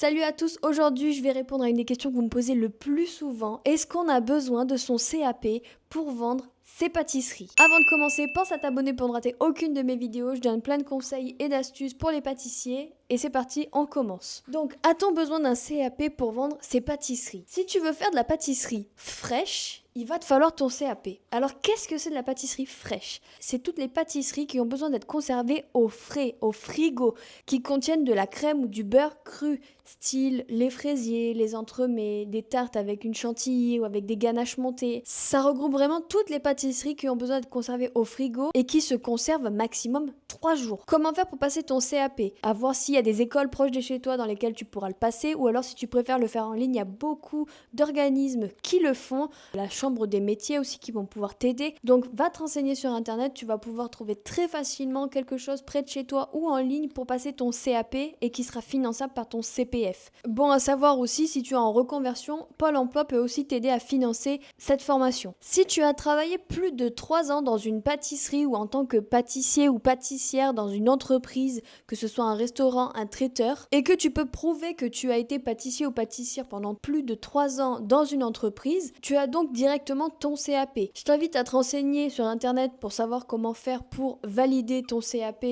Salut à tous, aujourd'hui je vais répondre à une des questions que vous me posez le plus souvent. Est-ce qu'on a besoin de son CAP pour vendre ses pâtisseries? Avant de commencer, pense à t'abonner pour ne rater aucune de mes vidéos. Je donne plein de conseils et d'astuces pour les pâtissiers. Et c'est parti, on commence. Donc, a-t-on besoin d'un CAP pour vendre ses pâtisseries? Si tu veux faire de la pâtisserie fraîche, il va te falloir ton CAP. Alors, qu'est-ce que c'est de la pâtisserie fraîche? C'est toutes les pâtisseries qui ont besoin d'être conservées au frais, au frigo, qui contiennent de la crème ou du beurre cru, style les fraisiers, les entremets, des tartes avec une chantilly ou avec des ganaches montées. Ça regroupe vraiment toutes les pâtisseries qui ont besoin d'être conservées au frigo et qui se conservent maximum 3 jours. Comment faire pour passer ton CAP? À voir s'il y a des écoles proches de chez toi dans lesquelles tu pourras le passer, ou alors si tu préfères le faire en ligne, il y a beaucoup d'organismes qui le font. La chambre des métiers aussi qui vont pouvoir t'aider. Donc va te renseigner sur internet, tu vas pouvoir trouver très facilement quelque chose près de chez toi ou en ligne pour passer ton CAP et qui sera finançable par ton CPF. Bon à savoir aussi, si tu es en reconversion, Pôle emploi peut aussi t'aider à financer cette formation. Si tu as travaillé plus de 3 ans dans une pâtisserie ou en tant que pâtissier ou pâtissière dans une entreprise, que ce soit un restaurant, un traiteur, et que tu peux prouver que tu as été pâtissier ou pâtissière pendant plus de 3 ans dans une entreprise, tu as donc directement ton CAP. Je t'invite à te renseigner sur internet pour savoir comment faire pour valider ton CAP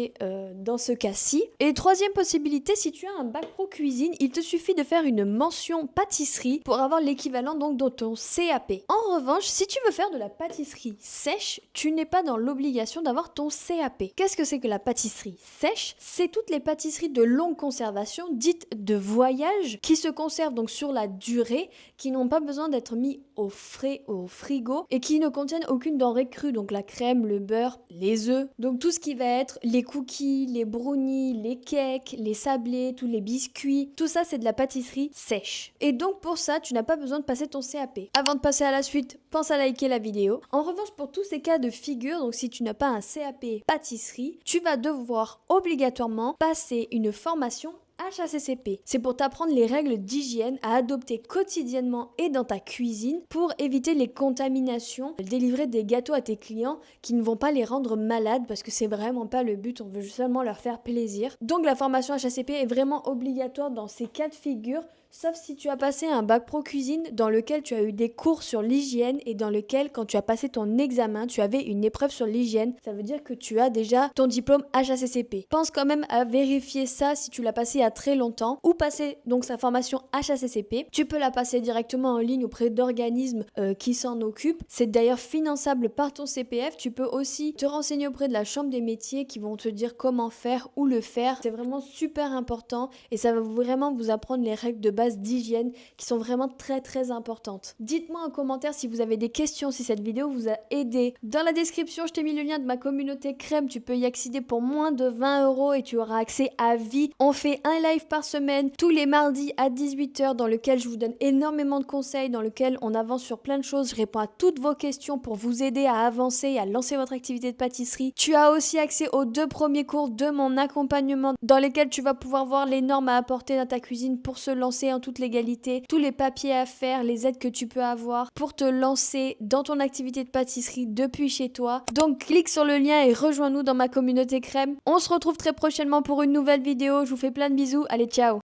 dans ce cas-ci. Et troisième possibilité, si tu as un bac pro cuisine, il te suffit de faire une mention pâtisserie pour avoir l'équivalent donc de ton CAP. En revanche, si tu veux faire de la pâtisserie sèche, tu n'es pas dans l'obligation d'avoir ton CAP. Qu'est-ce que c'est que la pâtisserie sèche? C'est toutes les pâtisseries de longue conservation, dites de voyage, qui se conservent donc sur la durée, qui n'ont pas besoin d'être mis au frais, au frigo, et qui ne contiennent aucune denrée crue, donc la crème, le beurre, les œufs, donc tout ce qui va être les cookies, les brownies, les cakes, les sablés, tous les biscuits, tout ça c'est de la pâtisserie sèche. Et donc pour ça, tu n'as pas besoin de passer ton CAP. Avant de passer à la suite, pense à liker la vidéo. En revanche, pour tous ces cas de figure, donc si tu n'as pas un CAP pâtisserie, tu vas devoir obligatoirement passer une formation HACCP. C'est pour t'apprendre les règles d'hygiène à adopter quotidiennement et dans ta cuisine pour éviter les contaminations, délivrer des gâteaux à tes clients qui ne vont pas les rendre malades parce que c'est vraiment pas le but, on veut seulement leur faire plaisir. Donc la formation HACCP est vraiment obligatoire dans ces cas de figure, sauf si tu as passé un bac pro cuisine dans lequel tu as eu des cours sur l'hygiène et dans lequel, quand tu as passé ton examen, tu avais une épreuve sur l'hygiène. Ça veut dire que tu as déjà ton diplôme HACCP. Pense quand même à vérifier ça si tu l'as passé à très longtemps ou passer donc sa formation HACCP. Tu peux la passer directement en ligne auprès d'organismes qui s'en occupent. C'est d'ailleurs finançable par ton CPF. Tu peux aussi te renseigner auprès de la chambre des métiers qui vont te dire comment faire, où le faire. C'est vraiment super important et ça va vraiment vous apprendre les règles de base d'hygiène qui sont vraiment très importantes. Dites-moi en commentaire si vous avez des questions, si cette vidéo vous a aidé. Dans la description, je t'ai mis le lien de ma communauté crème. Tu peux y accéder pour moins de 20 € et tu auras accès à vie. On fait un live par semaine tous les mardis à 18 h dans lequel je vous donne énormément de conseils, dans lequel on avance sur plein de choses. Je réponds à toutes vos questions pour vous aider à avancer et à lancer votre activité de pâtisserie. Tu as aussi accès aux 2 premiers cours de mon accompagnement dans lesquels tu vas pouvoir voir les normes à apporter dans ta cuisine pour se lancer en toute légalité, tous les papiers à faire, les aides que tu peux avoir pour te lancer dans ton activité de pâtisserie depuis chez toi. Donc clique sur le lien et rejoins-nous dans ma communauté crème. On se retrouve très prochainement pour une nouvelle vidéo. Je vous fais plein de bisous. Allez, ciao!